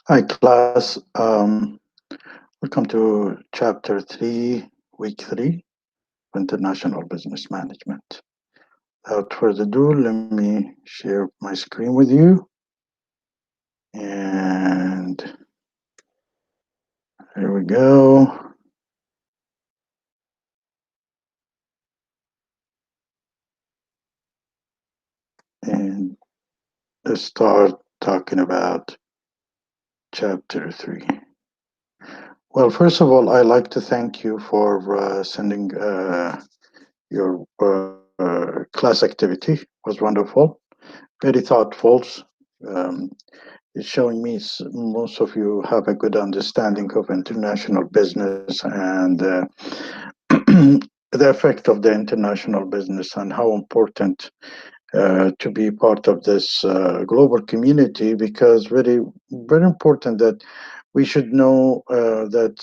Hi, class. Welcome to Chapter 3, Week 3, International Business Management. Without further ado, let me share my screen with you. And here we go. And let's start talking about Chapter 3. Well, first of all, I'd like to thank you for sending your class activity. It was wonderful, very thoughtful. Um, It's showing me most of you have a good understanding of international business and the effect of the international business and how important to be part of this global community, because very important that we should know that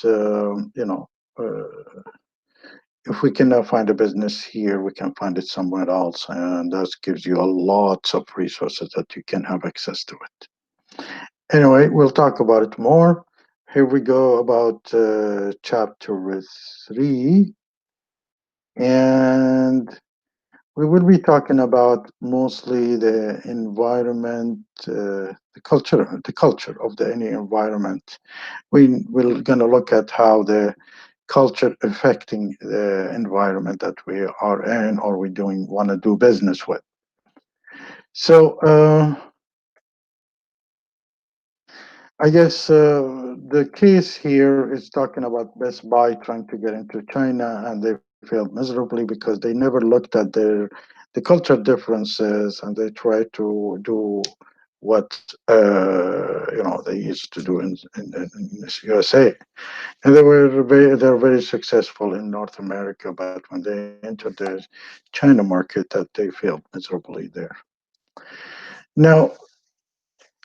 if we cannot find a business here, we can find it somewhere else, and that gives you a lots of resources that you can have access to it. Anyway, we'll talk about it more. Here we go about chapter 3, and we will be talking about mostly the environment, the culture of the any environment. We're going to look at how the culture affecting the environment that we are in or we doing want to do business with. So. I guess the case here is talking about Best Buy trying to get into China, and they failed miserably because they never looked at the cultural differences, and they tried to do what they used to do in USA, and they're very successful in North America. But when they entered the China market, that they failed miserably there. Now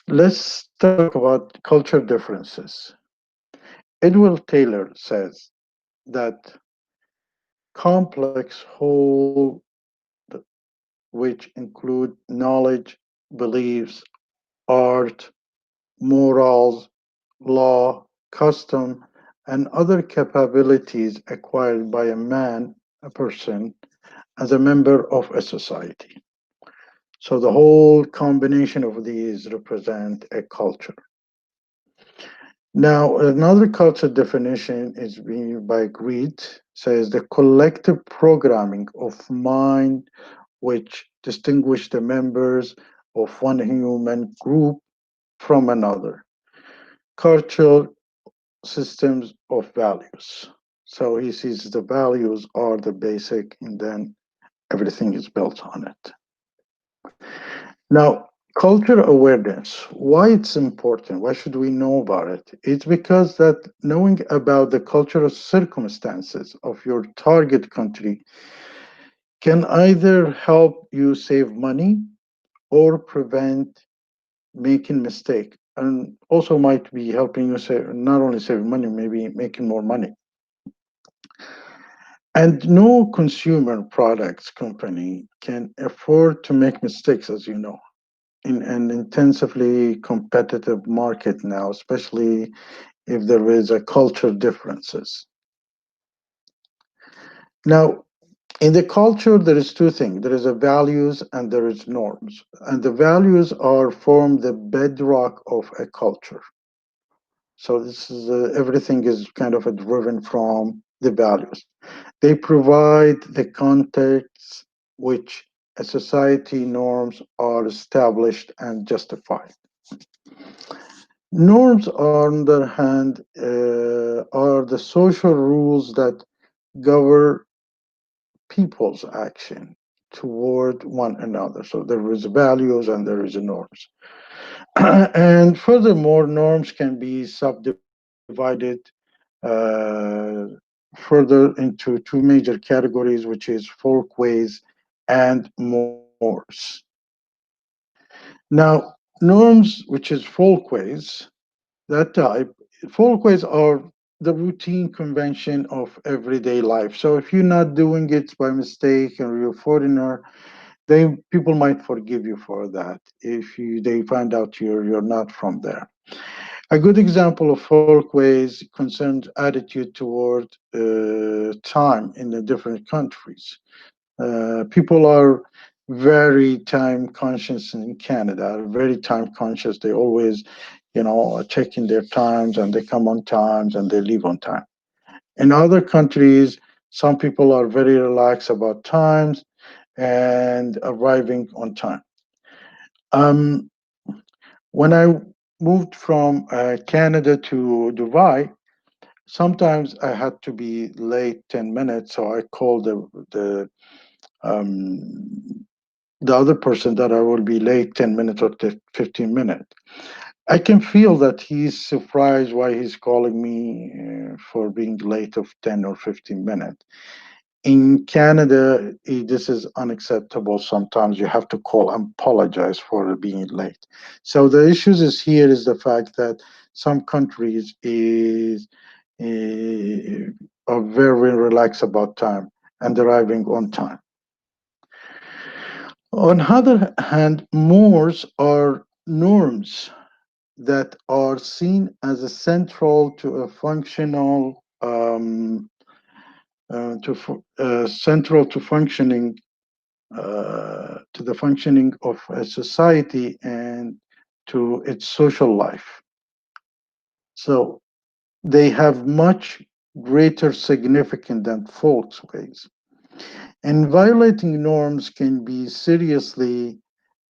let's talk about culture differences. Edward Taylor says that complex whole, which include knowledge, beliefs, art, morals, law, custom, and other capabilities acquired by a person, as a member of a society. So the whole combination of these represent a culture. Now, another culture definition is being by Greed, says the collective programming of mind which distinguish the members of one human group from another. Cultural systems of values. So he sees the values are the basic, and then everything is built on it. Now, culture awareness, why it's important, why should we know about it? It's because that knowing about the cultural circumstances of your target country can either help you save money or prevent making mistake, and also might be helping you save, not only save money, maybe making more money. And no consumer products company can afford to make mistakes, as you know, in an intensively competitive market now, especially if there is a culture differences. Now, in the culture, there is two things. There is a values and there is norms. And the values are form the bedrock of a culture. So this is everything is kind of driven from the values. They provide the context which a society norms are established and justified. Norms, on the other hand, are the social rules that govern people's action toward one another. So there is values and there is norms. And furthermore, norms can be subdivided further into two major categories, which is folkways and mores. Now, norms, which is folkways, that type, folkways are the routine convention of everyday life. So if you're not doing it by mistake or you're a foreigner, they people might forgive you for that if they find out you're not from there. A good example of folkways concerns attitude toward time in the different countries. People are very time conscious in Canada, are very time conscious. They always, are checking their times, and they come on times and they leave on time. In other countries, some people are very relaxed about times and arriving on time. Um, when I moved from Canada to Dubai, sometimes I had to be late 10 minutes, so I called um, the other person that I will be late 10 minutes or 15 minutes. I can feel that he's surprised why he's calling me for being late of 10 or 15 minutes. In Canada, this is unacceptable. Sometimes you have to call and apologize for being late. So the issues is here is the fact that some countries is uh, are very relaxed about time and arriving on time. On other hand, mores are norms that are seen as a central to a functional central to functioning to the functioning of a society and to its social life. So they have much greater significance than folkways. And violating norms can be seriously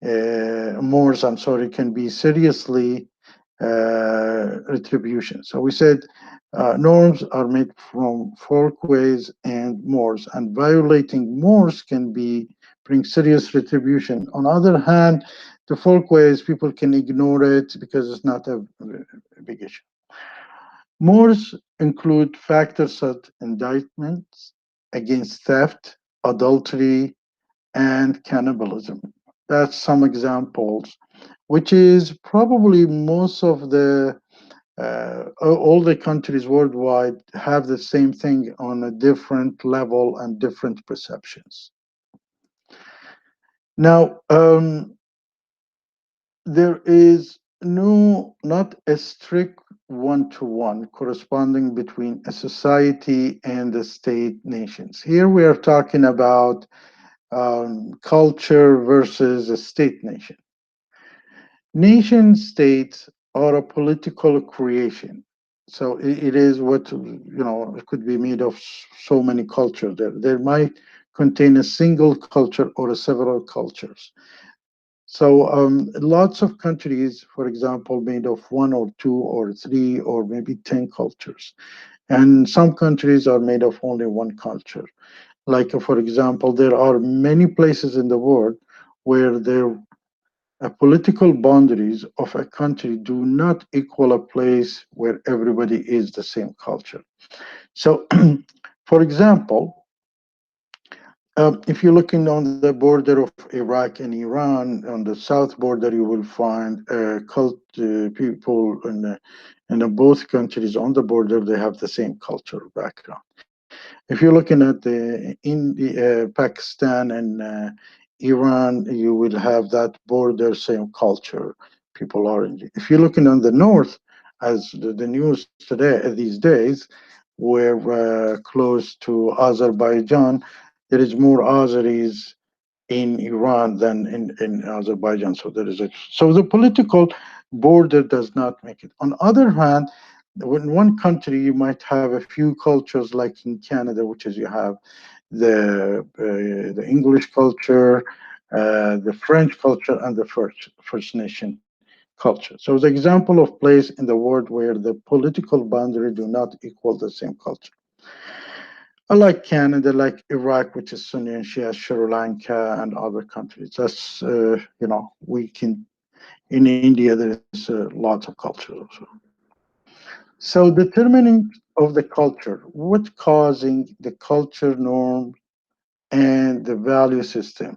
Moors, I'm sorry, can be seriously retribution. So we said norms are made from folkways and mores, and violating mores can be bring serious retribution. On the other hand, the folkways people can ignore it because it's not a big issue. Mores include factors such indictments against theft, adultery, and cannibalism. That's some examples, which is probably most of the all the countries worldwide have the same thing on a different level and different perceptions. Now, there is not a strict one-to-one corresponding between a society and the state nations. Here we are talking about culture versus a state nation. Nation states are a political creation. So it is what, it could be made of so many cultures. There might contain a single culture or a several cultures. So lots of countries, for example, made of one or two or three or maybe 10 cultures. And some countries are made of only one culture. Like, for example, there are many places in the world where there political boundaries of a country do not equal a place where everybody is the same culture. So, for example, if you're looking on the border of Iraq and Iran, on the south border, you will find people in both countries on the border. They have the same cultural background. If you're looking at Pakistan and Iran, you will have that border same culture. People are. If you're looking on the north, as the news today these days, we're close to Azerbaijan. There is more Azeris in Iran than in Azerbaijan. So the political border does not make it. On other hand, in one country you might have a few cultures, like in Canada, which is you have the English culture, the French culture, and the First Nation culture. So the example of place in the world where the political boundary do not equal the same culture. Unlike Canada, like Iraq, which is Sunni and Shia, Sri Lanka, and other countries. That's, we can, in India, there's lots of culture also. So, determining of the culture, what causing the culture norm and the value system.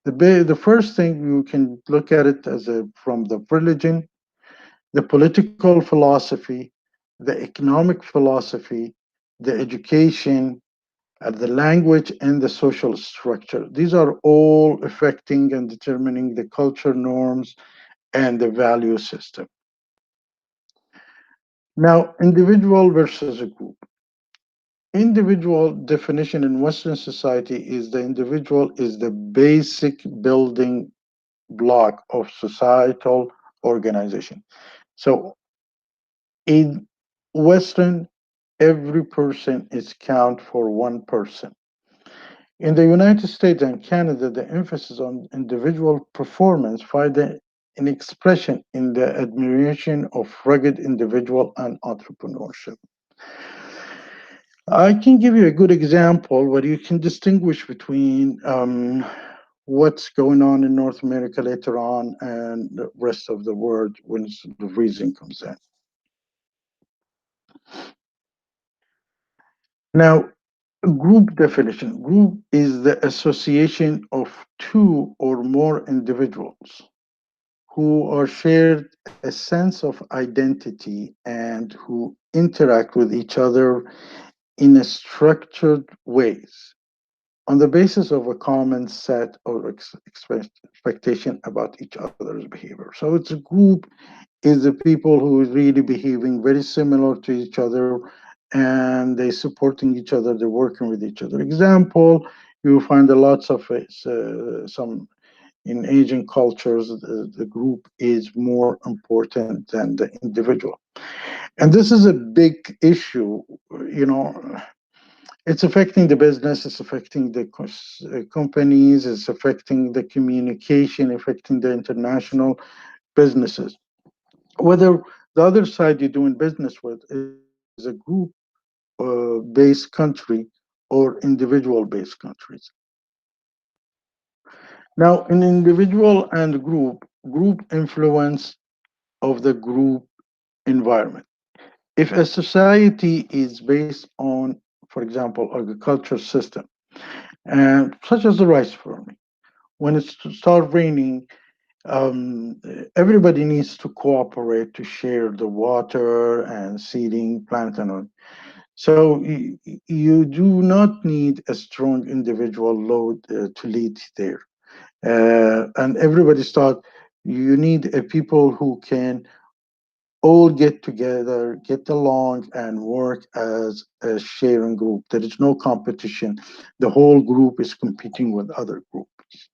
The first thing you can look at it as from the religion, the political philosophy, the economic philosophy, the education, the language, and the social structure. These are all affecting and determining the culture norms and the value system. Now, individual versus a group. Individual definition in Western society is the individual is the basic building block of societal organization. So in Western, every person is count for one person. In the United States and Canada, the emphasis on individual performance find an expression in the admiration of rugged individual and entrepreneurship. I can give you a good example where you can distinguish between what's going on in North America later on and the rest of the world when the reason comes in. Now, group definition. Group is the association of two or more individuals who are shared a sense of identity and who interact with each other in a structured ways on the basis of a common set of expectation about each other's behavior. So it's a group is the people who is really behaving very similar to each other and they supporting each other, they're working with each other. Example, you find a lots of some in Asian cultures, the group is more important than the individual. And this is a big issue, you know, it's affecting the business, it's affecting the companies, it's affecting the communication, affecting the international businesses. Whether the other side you're doing business with is a group based country or individual based countries. Now, in individual and group influence of the group environment. If a society is based on, for example, agriculture system, and such as the rice farming, when it starts raining, everybody needs to cooperate to share the water and seeding, plant and all. So you do not need a strong individual load to lead there. And everybody start, you need a people who can all get together, get along, and work as a sharing group. There is no competition. The whole group is competing with other groups.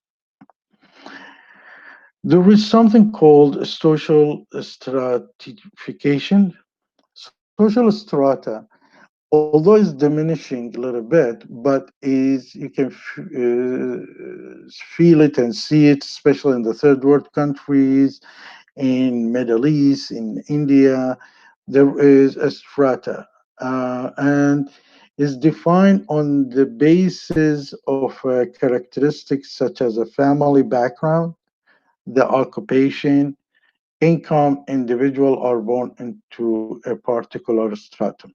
There is something called social stratification. Social strata, although it's diminishing a little bit, but is you can feel it and see it, especially in the third world countries, in Middle East, in India. There is a strata, and is defined on the basis of characteristics such as a family background, the occupation, income individual are born into a particular stratum.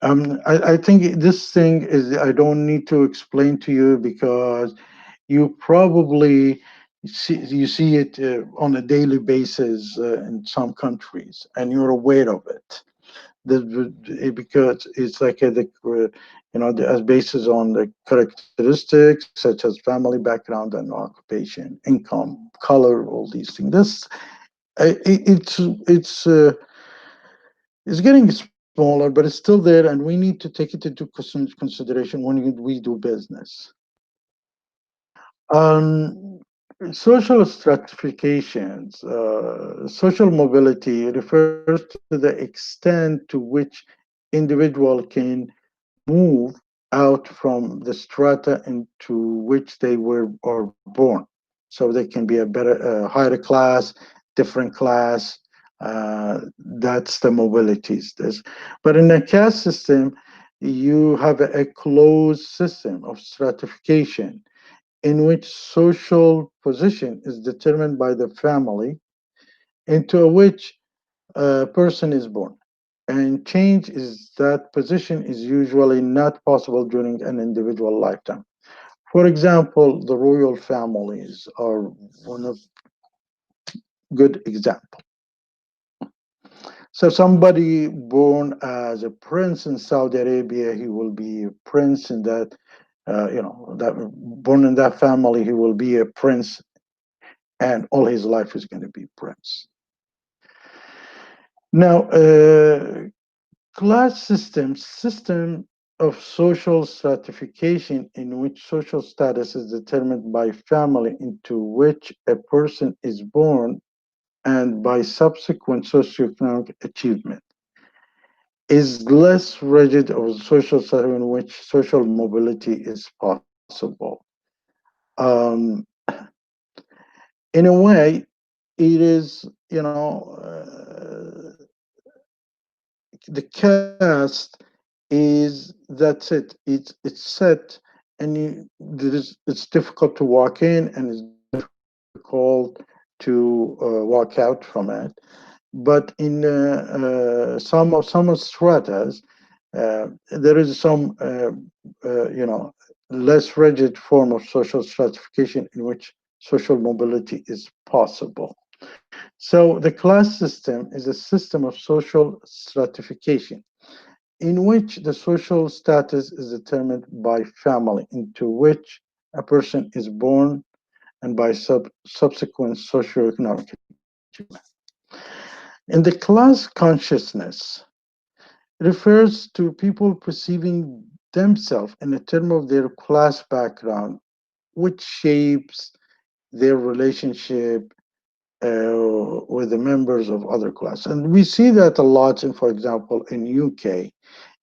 I think this thing is, I don't need to explain to you because you probably you see it on a daily basis in some countries and you're aware of it. Because it's like you know, as basis on the characteristics such as family background and occupation, income, color, all these things. This it's getting smaller, but it's still there, and we need to take it into consideration when we do business. Um, Social stratifications, social mobility refers to the extent to which individual can move out from the strata into which they were or born. So they can be a better, higher class, different class. That's the mobilities. But in a caste system, you have a closed system of stratification in which social position is determined by the family into which a person is born. And change is that position is usually not possible during an individual lifetime. For example, the royal families are one of good example. So somebody born as a prince in Saudi Arabia, he will be a prince in that, you know, that born in that family, he will be a prince and all his life is going to be prince. Now, Class system of social stratification in which social status is determined by family into which a person is born and by subsequent socioeconomic achievement is less rigid of a social setting in which social mobility is possible. Um, in a way, it is, the cast is that's it's set, and it's difficult to walk in and it's difficult to walk out from it. But in some of stratas, there is some less rigid form of social stratification in which social mobility is possible. So the class system is a system of social stratification in which the social status is determined by family into which a person is born and by subsequent socioeconomic achievement. In the class consciousness refers to people perceiving themselves in a term of their class background, which shapes their relationship with the members of other class. And we see that a lot in, for example, in UK,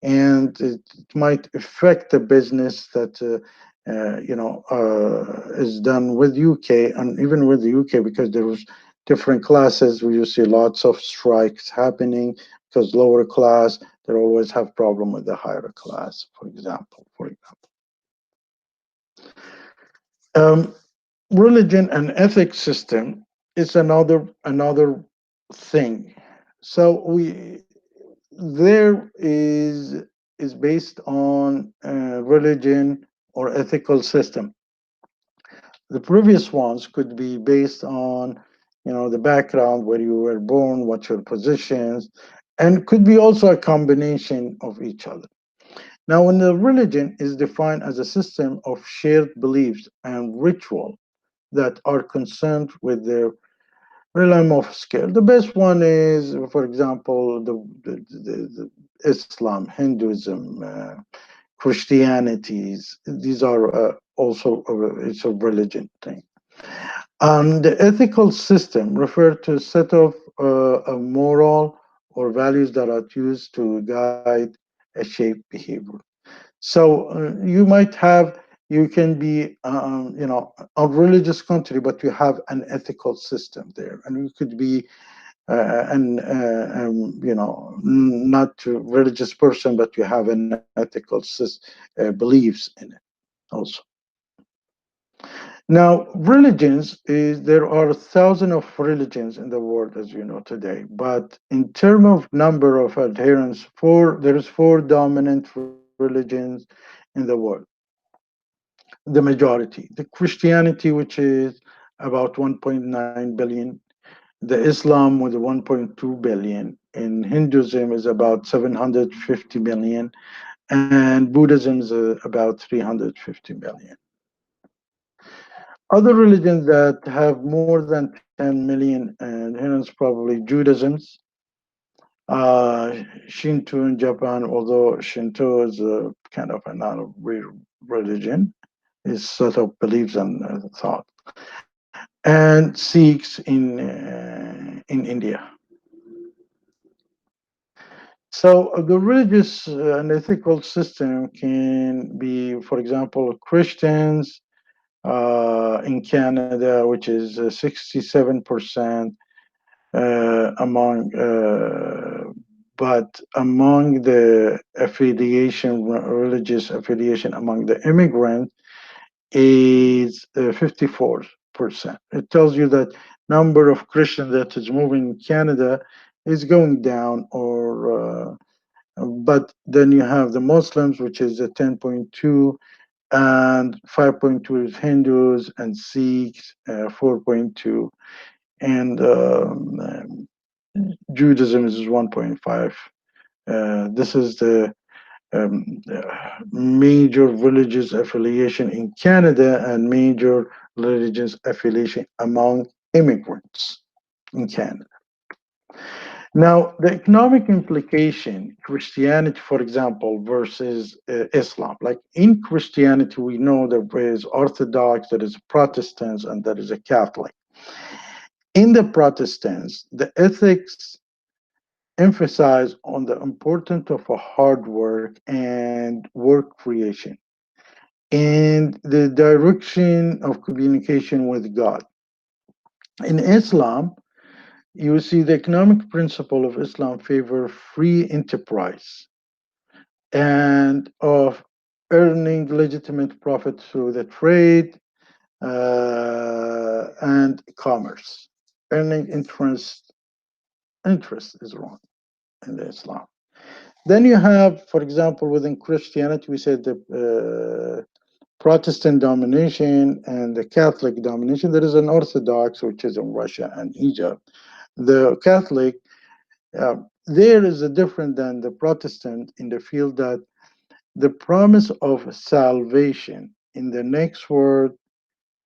and it might affect the business that is done with UK and even with the UK, because there was different classes where you see lots of strikes happening because lower class they always have problem with the higher class. For example, um, religion and ethics system is another thing. So we there is based on religion or ethical system. The previous ones could be based on, the background, where you were born, what your positions, and could be also a combination of each other. Now, when the religion is defined as a system of shared beliefs and ritual that are concerned with their realm of scale. The best one is, for example, the Islam, Hinduism, Christianities. These are also it's a religion thing. The ethical system refer to a set of moral or values that are used to guide a shape behavior. So you can be, a religious country, but you have an ethical system there, and you could be not a religious person, but you have an ethical beliefs in it also. Now, religions is there are thousands of religions in the world, as you know today. But in terms of number of adherents, there is four dominant religions in the world. The majority, the Christianity, which is about 1.9 billion, the Islam with 1.2 billion, and Hinduism is about 750 million, and Buddhism is about 350 million. Other religions that have more than 10 million, and here is probably Judaism, Shinto in Japan, although Shinto is a kind of another weird religion, is sort of beliefs and thought, and Sikhs in India. So the religious and ethical system can be, for example, Christians in Canada, which is 67% among, but among the religious affiliation among the immigrants is 54%. It tells you that number of Christians that is moving in Canada is going down, but then you have the Muslims, which is a 10.2, and 5.2 is Hindus and Sikhs, 4.2, and Judaism is 1.5. This is the major religious affiliation in Canada and major religious affiliation among immigrants in Canada. Now, the economic implication, Christianity, for example, versus Islam. Like in Christianity, we know there is Orthodox, there is Protestants, and there is a Catholic. In the Protestants, the ethics emphasize on the importance of a hard work and work creation and the direction of communication with God. In Islam, you see the economic principle of Islam favor free enterprise and of earning legitimate profit through the trade and commerce. Earning interest is wrong in the Islam. Then you have, for example, within Christianity, we said the Protestant domination and the Catholic domination. There is an Orthodox, which is in Russia and Egypt. The Catholic, there is a different than the Protestant in the field that the promise of salvation in the next world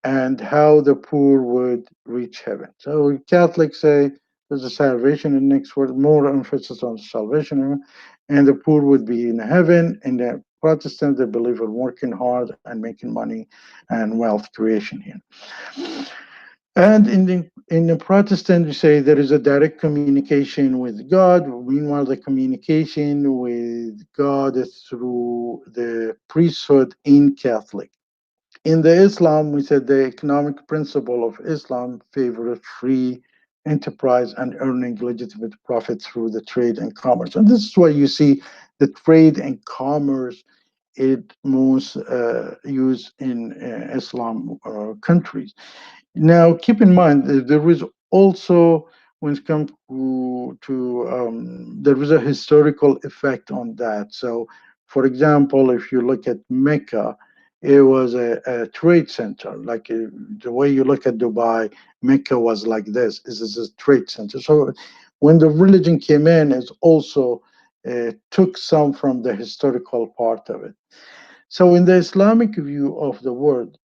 and how the poor would reach heaven. So Catholics say there's a salvation in the next world, more emphasis on salvation, and the poor would be in heaven. And the Protestants, they believe in working hard and making money and wealth creation here. And in the Protestant, we say there is a direct communication with God. Meanwhile, the communication with God is through the priesthood in Catholic. In the Islam, we said the economic principle of Islam favors free enterprise and earning legitimate profit through the trade and commerce. And this is why you see the trade and commerce it most used in Islam countries. Now, keep in mind there is also when it comes to there is a historical effect on that. So, for example, if you look at Mecca, it was a trade center. Like the way you look at Dubai, Mecca was like this. This is a trade center. So, when the religion came in, it also took some from the historical part of it. So, in the Islamic view of the world,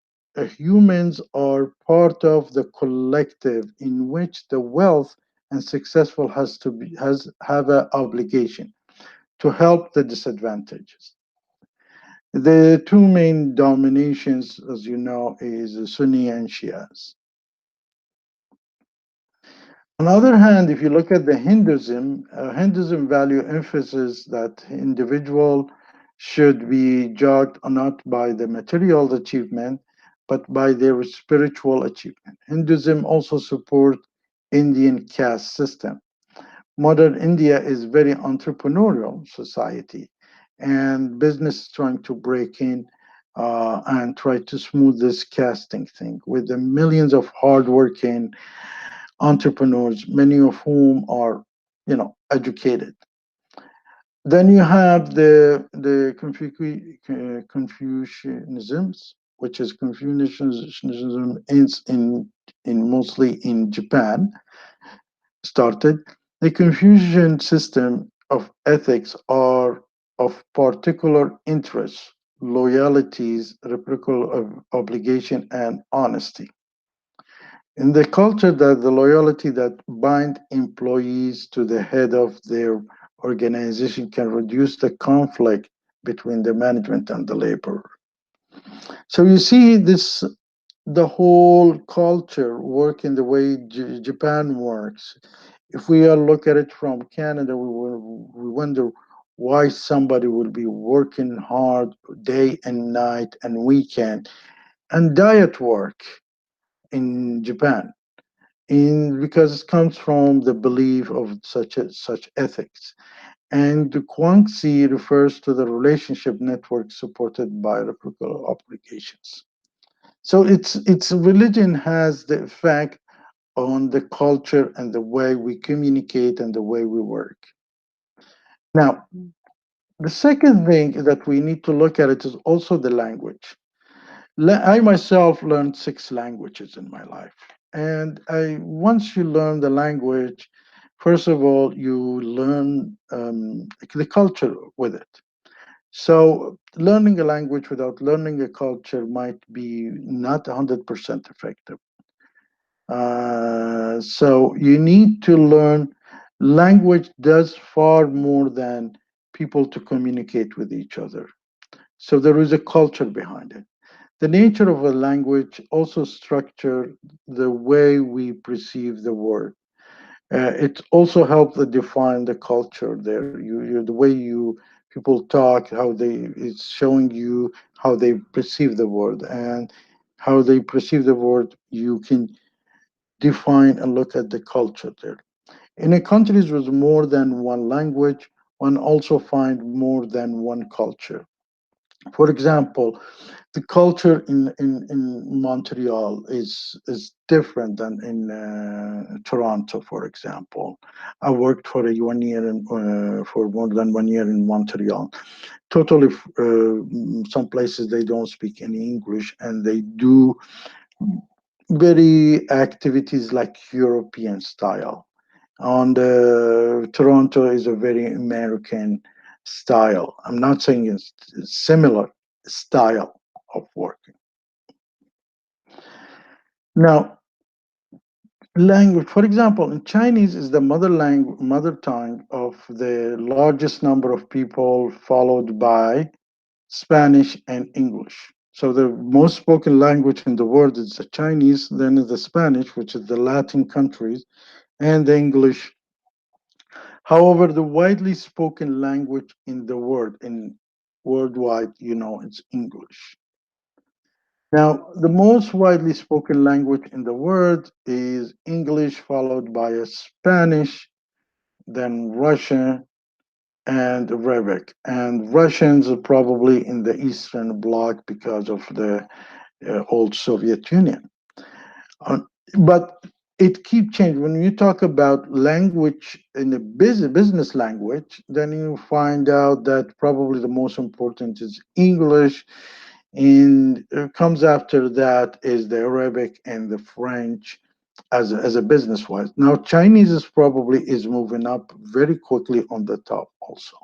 humans are part of the collective in which the wealth and successful has to be has have an obligation to help the disadvantaged. The two main dominations, as you know, is Sunni and Shias. On the other hand, if you look at the Hinduism, Hinduism value emphasis that individual should be judged not by the material achievement, but by their spiritual achievement. Hinduism also support Indian caste system. Modern India is very entrepreneurial society, and business is trying to break in and try to smooth this casting thing with the millions of hardworking entrepreneurs, many of whom are, educated. Then you have the Confucianisms, which is Confucianism in mostly in Japan started. The Confucian system of ethics are of particular interest, loyalties, reciprocal obligation, and honesty. In the culture that the loyalty that bind employees to the head of their organization can reduce the conflict between the management and the laborer. So you see this the whole culture work in the way Japan works. If we look at it from Canada, we wonder why somebody will be working hard day and night and weekend and diet work in Japan in because it comes from the belief of such ethics. And the Guangxi refers to the relationship network supported by reciprocal obligations. So it's religion has the effect on the culture and the way we communicate and the way we work. Now, the second thing that we need to look at it is also the language. I myself learned 6 languages in my life. And once you learn the language, first of all, you learn the culture with it. So learning a language without learning a culture might be not 100% effective. So you need to learn Language does far more than people to communicate with each other. So there is a culture behind it. The nature of a language also structure the way we perceive the world. It also helps to define the culture there. The way you people talk, how they it's showing you how they perceive the world, and how they perceive the world. You can define and look at the culture there. In a countries with more than one language, one also find more than one culture. For example, the culture in Montreal is different than in Toronto, for example. I worked for a 1 year for more than 1 year in Montreal. Totally, some places they don't speak any English, and they do very activities like European style. On the Toronto is a very American style. I'm not saying it's similar style of working. Now, language, for example, in Chinese is the mother tongue of the largest number of people, followed by Spanish and English. So the most spoken language in the world is the Chinese, then is the Spanish, which is the Latin countries, and the English. However, the widely spoken language in the world, in worldwide, it's English. Now, the most widely spoken language in the world is English, followed by a Spanish, then Russian, and Arabic. And Russians are probably in the Eastern Bloc because of the old Soviet Union. Uh, but it keep changing. When you talk about language in a business language, then you find out that probably the most important is English, and comes after that is the Arabic and the French as a business wise. Now Chinese is probably is moving up very quickly on the top also.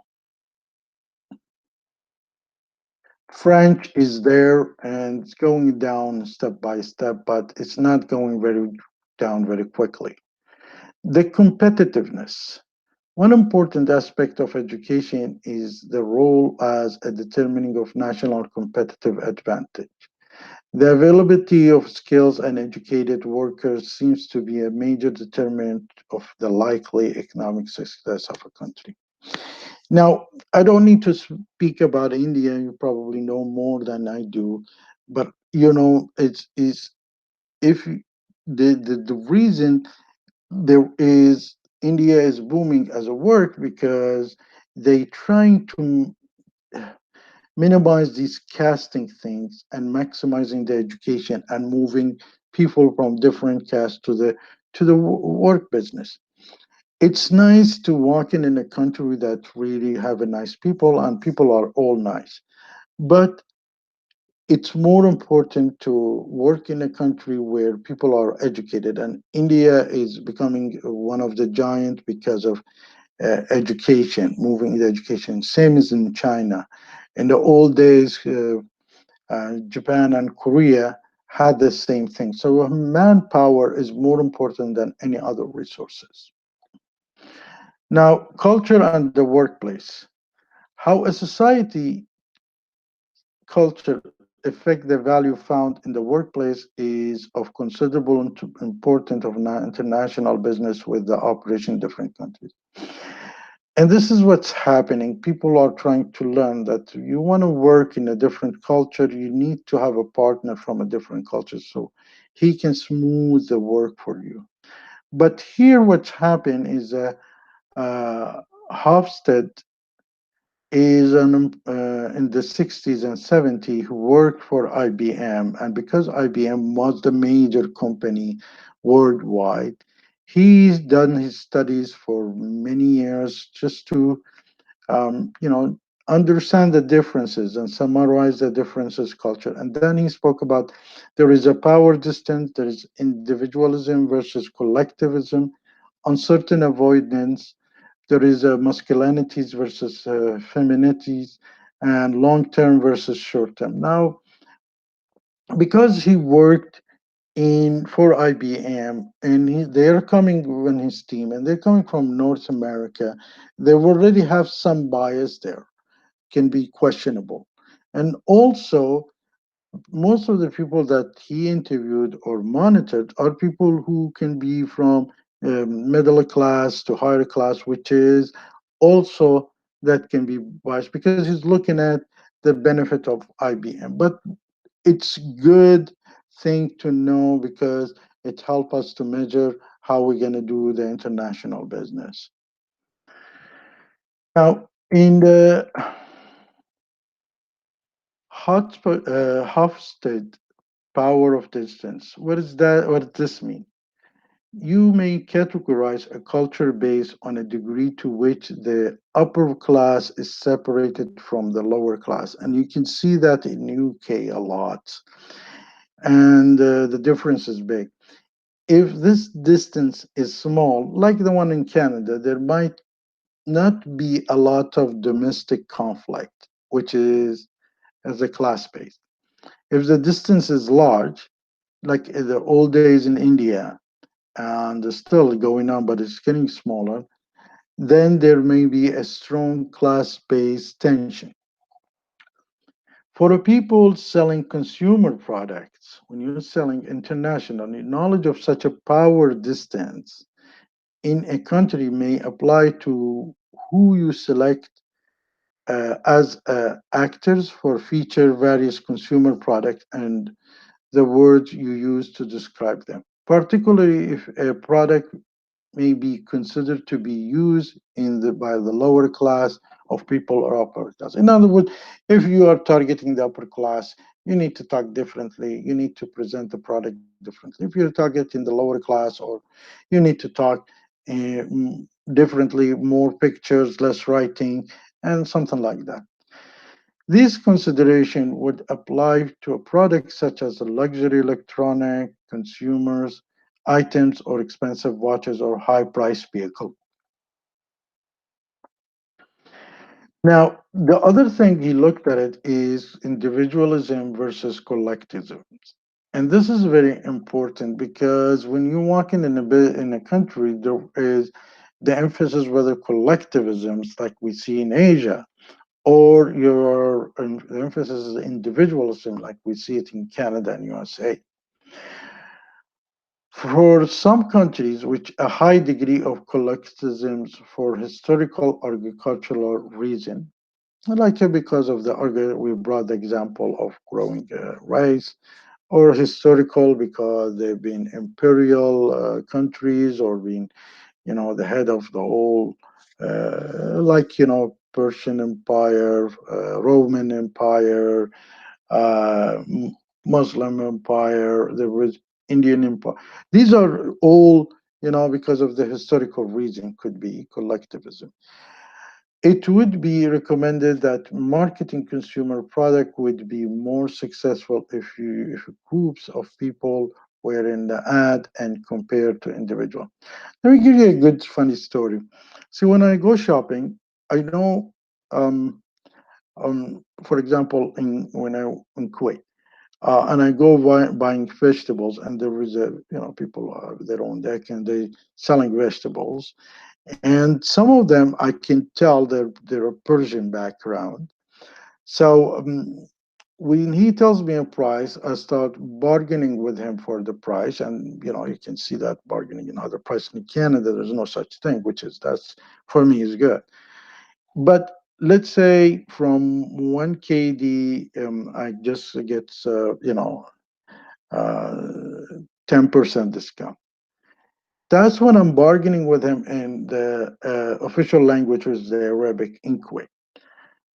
French is there and it's going down step by step, but it's not going very down very quickly. The competitiveness. One important aspect of education is the role as a determining of national competitive advantage. The availability of skills and educated workers seems to be a major determinant of the likely economic success of a country. Now, I don't need to speak about India. You probably know more than I do, but it's is if the reason there is India is booming as a work because they trying to minimize these casting things and maximizing the education and moving people from different castes to the work business. It's nice to walk in a country that really have a nice people and people are all nice, but it's more important to work in a country where people are educated, and India is becoming one of the giant because of education, moving the education, same as in China. In the old days, Japan and Korea had the same thing. So manpower is more important than any other resources. Now, culture and the workplace. How a society culture affect the value found in the workplace is of considerable importance of international business with the operation in different countries. And this is what's happening. People are trying to learn that you want to work in a different culture, you need to have a partner from a different culture so he can smooth the work for you. But here, what's happened is Hofstede is in the 60s and 70s who worked for IBM. And because IBM was the major company worldwide, he's done his studies for many years just to understand the differences and summarize the differences culture. And then he spoke about there is a power distance, there is individualism versus collectivism, uncertain avoidance, there is a masculinities versus feminities, and long term versus short term. Now, because he worked in for IBM, and they're coming when his team, and they're coming from North America. They already have some bias there, can be questionable, and also most of the people that he interviewed or monitored are people who can be from middle class to higher class, which is also that can be biased because he's looking at the benefit of IBM. But it's good thing to know because it helps us to measure how we're going to do the international business. Now, in the Hofstede power of distance, what is that? What does this mean? You may categorize a culture based on a degree to which the upper class is separated from the lower class, and you can see that in UK a lot, and the difference is big. If this distance is small, like the one in Canada, there might not be a lot of domestic conflict, which is as a class based. If the distance is large, like in the old days in India, and it's still going on, but it's getting smaller, then there may be a strong class based tension. For the people selling consumer products, when you're selling internationally, knowledge of such a power distance in a country may apply to who you select as actors for feature various consumer products and the words you use to describe them, particularly if a product may be considered to be used in by the lower class of people or upper class. In other words, if you are targeting the upper class, you need to talk differently. You need to present the product differently. If you're targeting the lower class, or you need to talk differently, more pictures, less writing, and something like that. This consideration would apply to a product such as a luxury electronic, consumers, items, or expensive watches or high priced vehicle. Now, the other thing he looked at it is individualism versus collectivism. And this is very important because when you walk in a country, there is the emphasis whether collectivisms like we see in Asia, or the emphasis is individualism like we see it in Canada and USA. For some countries, which a high degree of collectivism for historical agricultural reason, like because of we brought the example of growing rice, or historical because they've been imperial countries or been, the head of the whole, like, Persian Empire, Roman Empire, Muslim Empire, there was Indian Empire. These are all, because of the historical reason, could be collectivism. It would be recommended that marketing consumer product would be more successful if groups of people were in the ad and compared to individual. Let me give you a good funny story. See, when I go shopping, I know, for example, when I in Kuwait, and I go buying vegetables, and there is people they're on deck and they selling vegetables, and some of them I can tell they're a Persian background. So when he tells me a price, I start bargaining with him for the price, and you can see that bargaining in other prices in Canada. There's no such thing, which is that's for me is good. But let's say from 1 KD, I just get 10% discount. That's when I'm bargaining with him in the official language, which is the Arabic in Kuwait.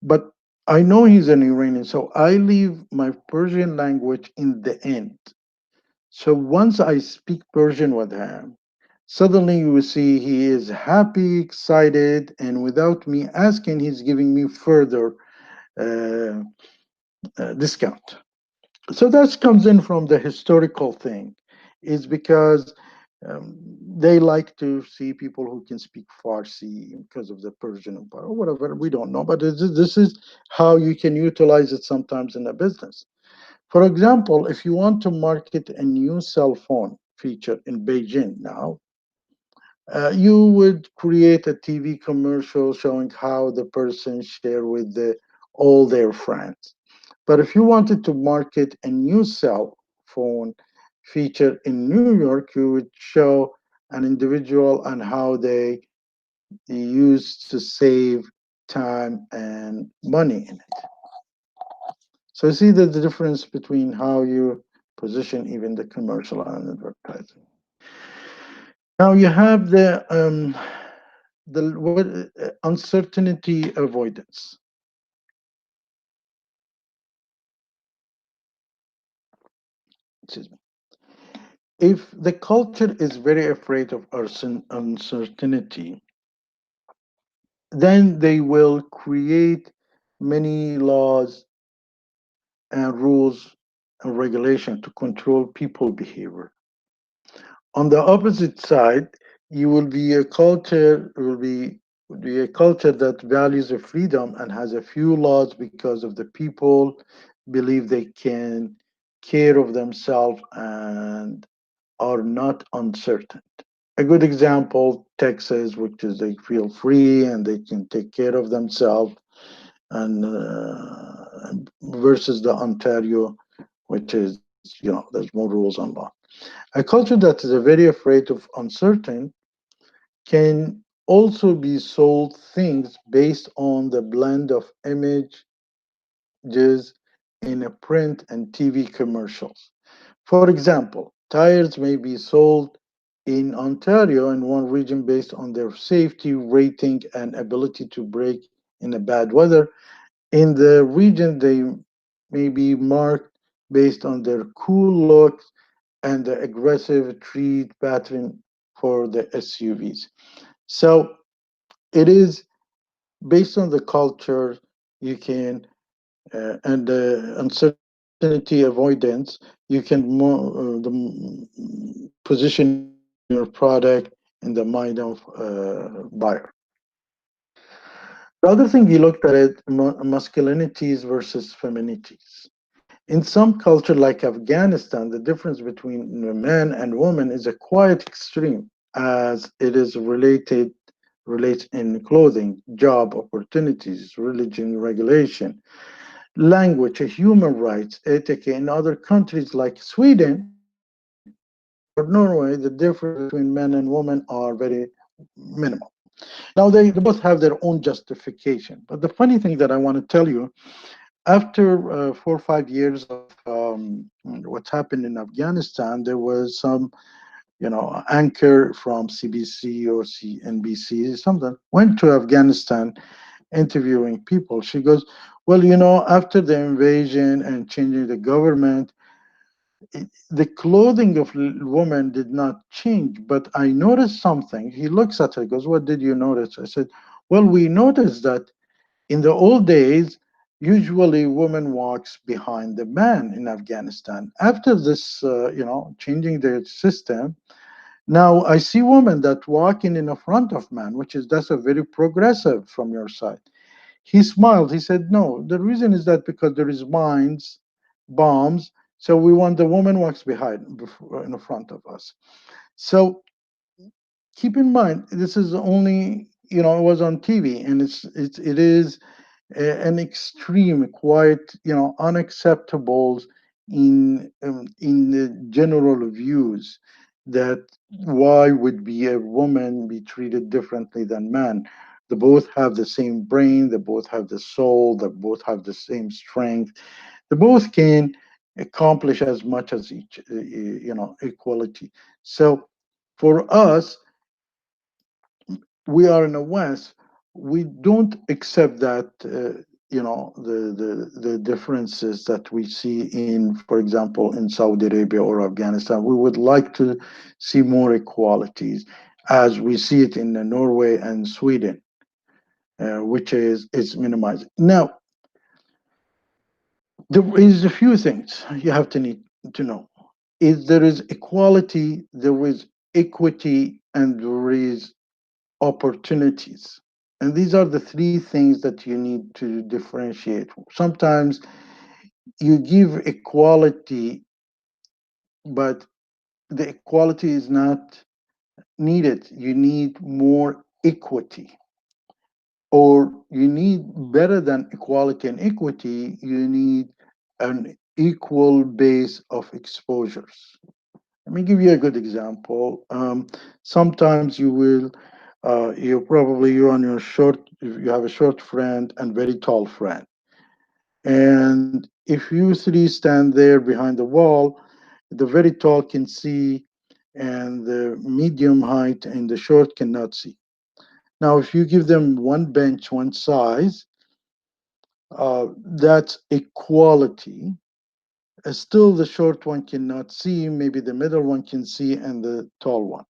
But I know he's an Iranian, so I leave my Persian language in the end. So once I speak Persian with him, suddenly you will see he is happy, excited, and without me asking, he's giving me further uh, discount. So that comes in from the historical thing, is because they like to see people who can speak Farsi because of the Persian Empire or whatever. We don't know, but this is how you can utilize it sometimes in a business. For example, if you want to market a new cell phone feature in Beijing now, you would create a TV commercial showing how the person share with all their friends. But if you wanted to market a new cell phone feature in New York, you would show an individual and how they used to save time and money in it. So see the difference between how you position even the commercial and advertising. Now you have the what uncertainty avoidance. Excuse me. If the culture is very afraid of uncertainty, then they will create many laws and rules and regulation to control people behavior. On the opposite side, you will be a culture that values the freedom and has a few laws because of the people believe they can care of themselves and are not uncertain. A good example, Texas, which is they feel free and they can take care of themselves, and versus the Ontario, which is there's more rules on law. A culture that is very afraid of uncertain can also be sold things based on the blend of images in a print and TV commercials. For example, tires may be sold in Ontario in one region based on their safety rating and ability to brake in a bad weather. In the region, they may be marked based on their cool looks and the aggressive treat pattern for the SUVs. So it is based on the culture you can and the uncertainty avoidance you can position your product in the mind of buyer. The other thing he looked at it masculinities versus feminities. In some culture like Afghanistan, the difference between a man and woman is a quite extreme, as it is relates in clothing, job opportunities, religion regulation, language, human rights, ethic. In other countries like Sweden or Norway, the difference between men and women are very minimal. Now they both have their own justification. But the funny thing that I want to tell you, after 4 or 5 years of what's happened in Afghanistan, there was some, anchor from CBC or CNBC, something, went to Afghanistan interviewing people. She goes, well, after the invasion and changing the government, the clothing of women did not change, but I noticed something. He looks at her, goes, what did you notice? I said, well, we noticed that in the old days, usually woman walks behind the man in Afghanistan. After this, changing the system, now I see women that walking in the front of man, that's a very progressive from your side. He smiled. He said, no, the reason is that because there is mines, bombs, so we want the woman walks behind, in the front of us. So keep in mind, this is only, it was on TV, and it is an extreme, quite unacceptable in the general views that why would be a woman be treated differently than man? They both have the same brain, they both have the soul, they both have the same strength, they both can accomplish as much as each, equality. So for us, we are in the West, we don't accept that the differences that we see in, for example, in Saudi Arabia or Afghanistan. We would like to see more equalities, as we see it in Norway and Sweden, which is minimized. Now, there is a few things you have to need to know. Is there is equality, there is equity, and there is opportunities. And these are the three things that you need to differentiate. Sometimes You give equality, but the equality is not needed. You need more equity, or you need better than equality and equity, you need an equal base of exposures. Let me give you a good example. Sometimes you will, you're on your short, you have a short friend and very tall friend. And if you three stand there behind the wall, the very tall can see, and the medium height and the short cannot see. Now, if you give them one bench, one size, that's equality. Still, the short one cannot see, maybe the middle one can see, and the tall one.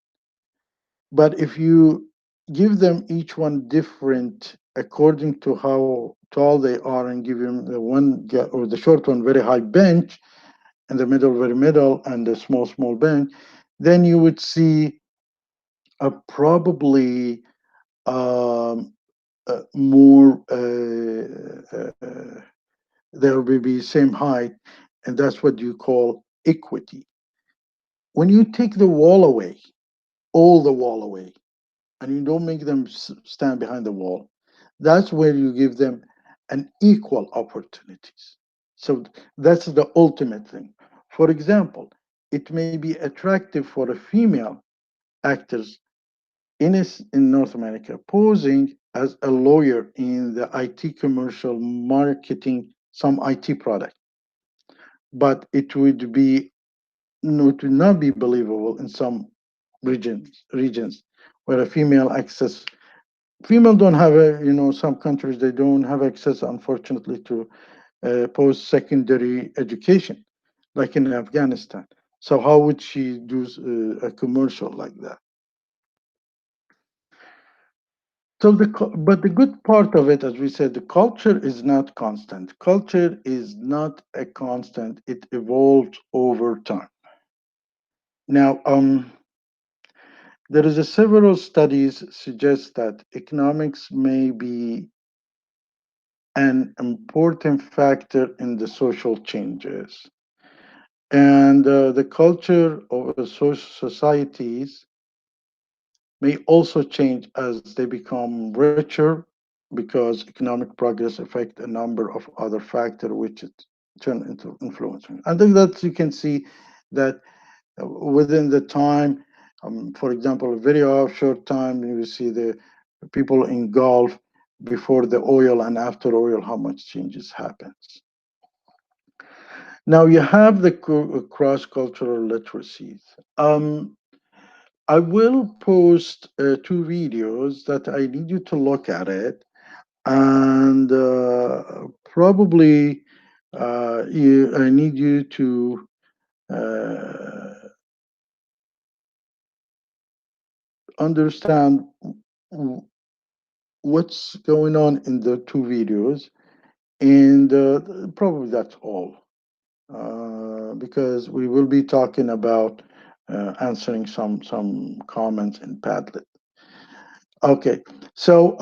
But if you give them each one different according to how tall they are, and give them the or the short one very high bench, and the middle very middle, and the small bench, then you would see probably um, more. There will be same height, and that's what you call equity. When you take the wall away, all the wall away, and you don't make them stand behind the wall, that's where you give them an equal opportunities. So that's the ultimate thing. For example, it may be attractive for a female actors in North America posing as a lawyer in the IT commercial marketing some IT product, but it would not be believable in some regions where a female access female don't have a some countries they don't have access, unfortunately, to post secondary education, like in Afghanistan. So how would she do a commercial like that? So but the good part of it, as we said, the culture is not constant. Culture is not a constant. It evolves over time. Now, there is a several studies suggest that economics may be an important factor in the social changes, and the culture of social societies may also change as they become richer, because economic progress affect a number of other factors which it turn into influence. I think that you can see that within the time, for example, a very short time, you see the people in Gulf before the oil and after oil, how much changes happens. Now you have the cross-cultural literacies. I will post two videos that I need you to look at it, and probably I need you to uh, understand what's going on in the two videos, and probably that's all, because we will be talking about answering some comments in Padlet. Okay, so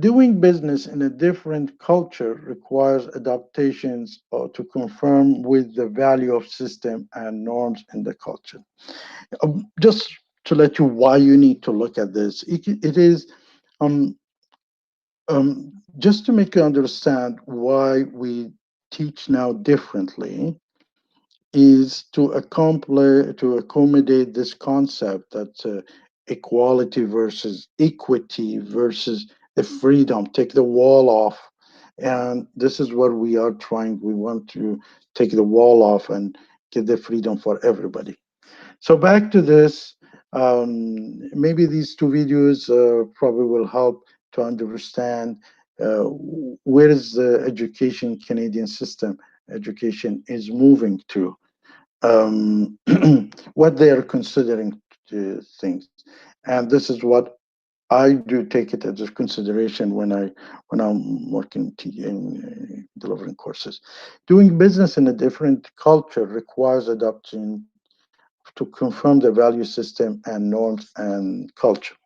doing business in a different culture requires adaptations to confirm with the value of system and norms in the culture. Just to let you why you need to look at this, it is um, just to make you understand why we teach now differently, is to accommodate this concept that equality versus equity versus the freedom, take the wall off. And this is what we are trying. We want to take the wall off and get the freedom for everybody. So back to this, maybe these two videos probably will help to understand where is the education, Canadian system education is moving to, what they are considering things. And this is what I do take it as a consideration when I'm working in delivering courses. Doing business in a different culture requires adopting to confirm the value system and norms and culture.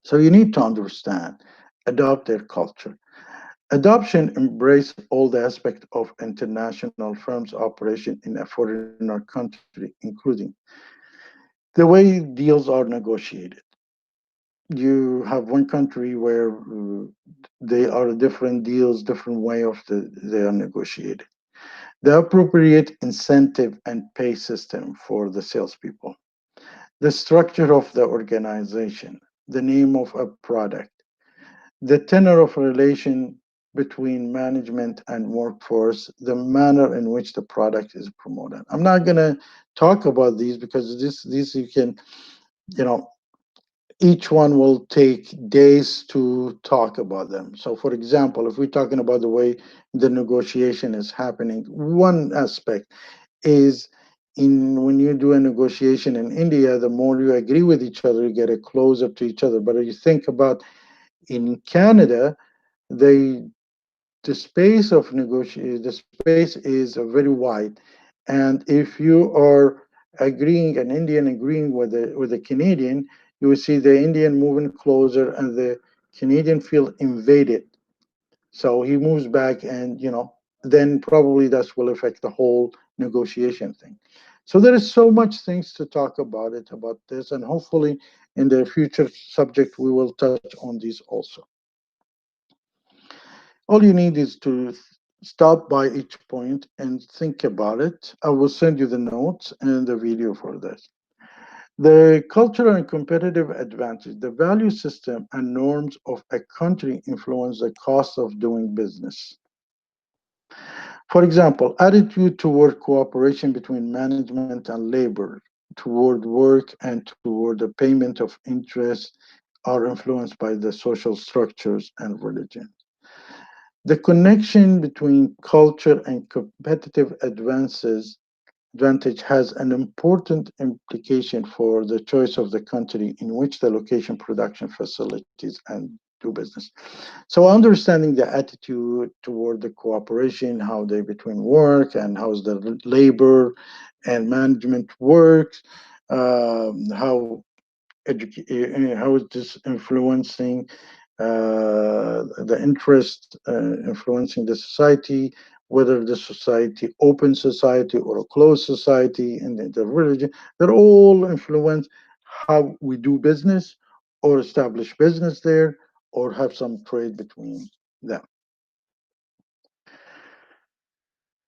So you need to understand, adopt their culture. Adoption embrace all the aspects of international firms operation in a foreign country, including the way deals are negotiated. You have one country where they are different deals, different way of they are negotiated. The appropriate incentive and pay system for the salespeople, the structure of the organization, the name of a product, the tenor of relation between management and workforce, the manner in which the product is promoted. I'm not going to talk about these because these you can, you know, each one will take days to talk about them. So, for example, if we're talking about the way the negotiation is happening, one aspect is in when you do a negotiation in India, the more you agree with each other, you get a closer to each other. But if you think about in Canada, they the space of negotiate the space is very wide, and if you are agreeing an Indian agreeing with a Canadian, you will see the Indian moving closer and the Canadian feel invaded, so he moves back, and then probably that will affect the whole negotiation thing. So there is so much things to talk about this, and hopefully in the future subject we will touch on these also. All you need is to stop by each point and think about it. I will send you the notes and the video for this. The cultural and competitive advantage, the value system and norms of a country influence the cost of doing business. For example, attitude toward cooperation between management and labor, toward work and toward the payment of interest are influenced by the social structures and religion. The connection between culture and competitive advantage has an important implication for the choice of the country in which the location production facilities and do business. So understanding the attitude toward the cooperation, how they between work and how's the labor and management works, how how is this influencing the interest influencing the society, whether the society open society or a closed society, and the religion, they're all influence how we do business or establish business there or have some trade between them.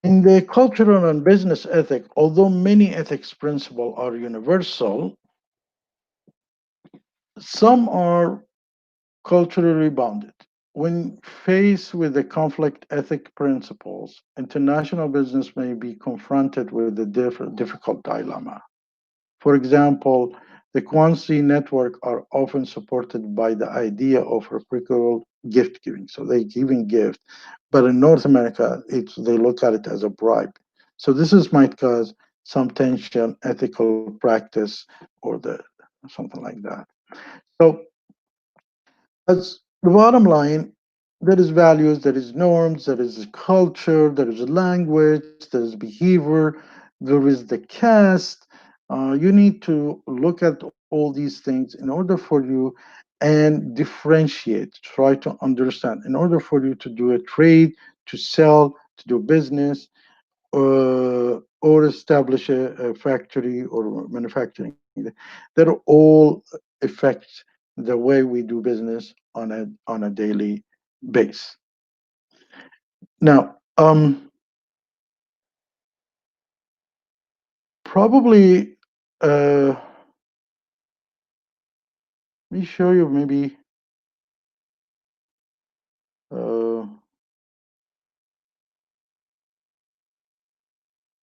In the cultural and business ethic, although many ethics principles are universal, some are culturally bounded. When faced with the conflict ethic principles, international business may be confronted with a difficult dilemma. For example, the Kwanzi network are often supported by the idea of reciprocal gift giving. So they giving gift, but in North America, they look at it as a bribe. So this is might cause some tension, ethical practice, or the something like that. So as the bottom line, there is values, there is norms, there is culture, there is language, there is behavior, there is the caste. You need to look at all these things in order for you and differentiate, try to understand. In order for you to do a trade, to sell, to do business, or establish a factory or manufacturing, that all affect the way we do business on a daily base. Now, probably, let me show you maybe uh,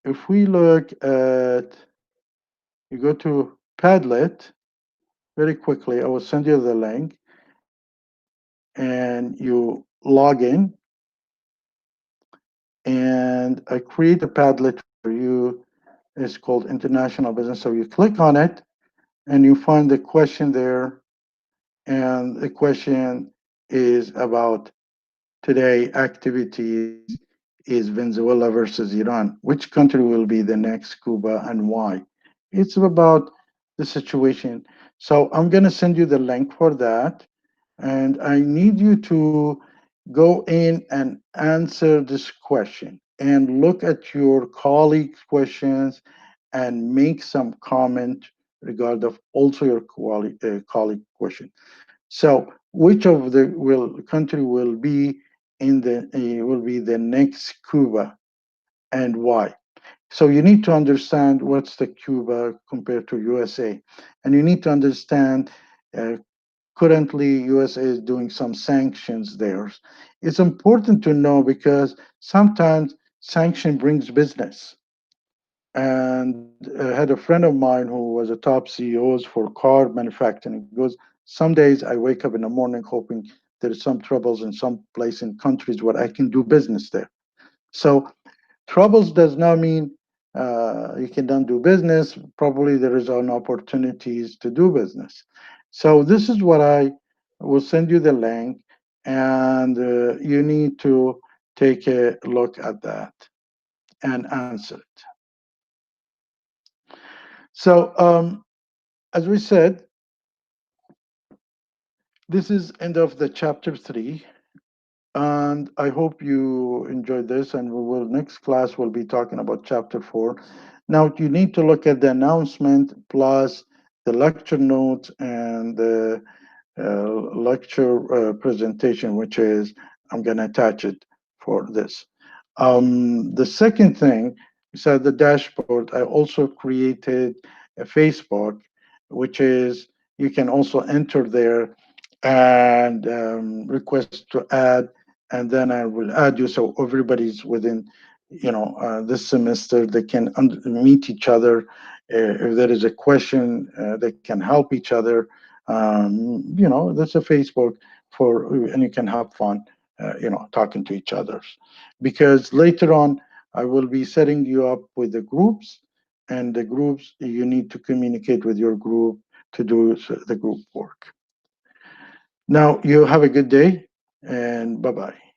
if we look at, you go to Padlet very quickly. I will send you the link, and you log in, and I create a Padlet for you. It's called International Business. So you click on it, and you find the question there, and the question is about today activities is Venezuela versus Iran. Which country will be the next Cuba and why? It's about the situation. So I'm going to send you the link for that. And I need you to Go in and answer this question and look at your colleagues' questions and make some comment regard of also your colleague question. So, which of the will country will be in the will be the next Cuba and why? So you need to understand what's the Cuba compared to USA, and you need to understand uh, currently USA is doing some sanctions there. It's important to know because sometimes sanction brings business. And I had a friend of mine who was a top CEOs for car manufacturing. He goes, some days I wake up in the morning hoping there's some troubles in some place in countries where I can do business there. So troubles does not mean you cannot do business. Probably there is an opportunities to do business. So this is what I will send you the link, and you need to take a look at that and answer it. So as we said, this is end of the chapter 3, and I hope you enjoyed this. And we will next class we'll be talking about chapter 4. Now you need to look at the announcement plus the lecture notes and the lecture presentation, which is I'm going to attach it for this. The second thing is at the dashboard. I also created a Facebook, which is you can also enter there and request to add, and then I will add you so everybody's within, this semester they can meet each other. If there is a question, they can help each other. That's a Facebook for, and you can have fun, talking to each other. Because later on, I will be setting you up with the groups, and the groups you need to communicate with your group to do the group work. Now, you have a good day and bye bye.